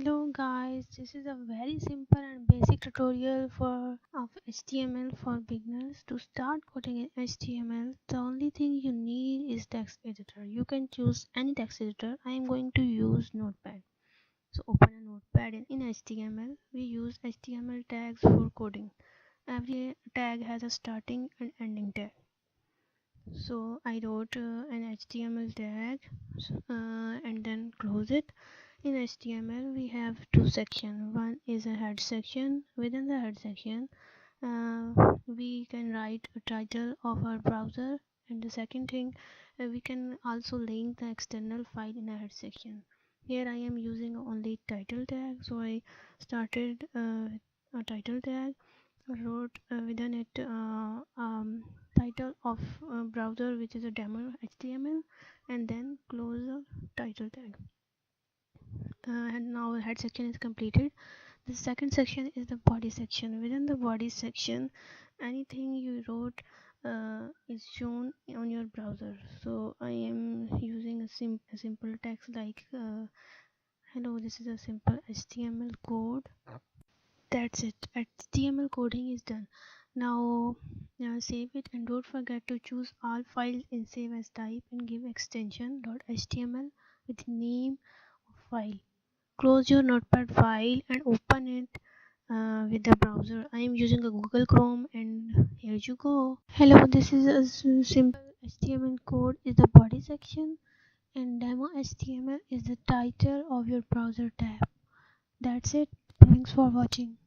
Hello guys, this is a very simple and basic tutorial of HTML for beginners. To start coding in HTML, the only thing you need is text editor. You can choose any text editor. I am going to use Notepad. So open a Notepad and in HTML, we use HTML tags for coding. Every tag has a starting and ending tag. So I wrote an HTML tag and then close it. In HTML we have two sections. One is a head section. Within the head section we can write a title of our browser, and the second thing, we can also link the external file in a head section. Here I am using only title tag, so I started a title tag, wrote within it title of browser, which is a demo HTML, and then close the title tag. And now the head section is completed. The second section is the body section. Within the body section, anything you wrote is shown on your browser. So I am using a simple text like hello, this is a simple HTML code. That's it. HTML coding is done. Now save it, and don't forget to choose all files in save as type and give extension .html with name of file. Close your notepad file and open it with the browser. I am using a Google Chrome, and here you go. Hello, this is a simple HTML code is the body section, and demo HTML is the title of your browser tab. That's it. Thanks for watching.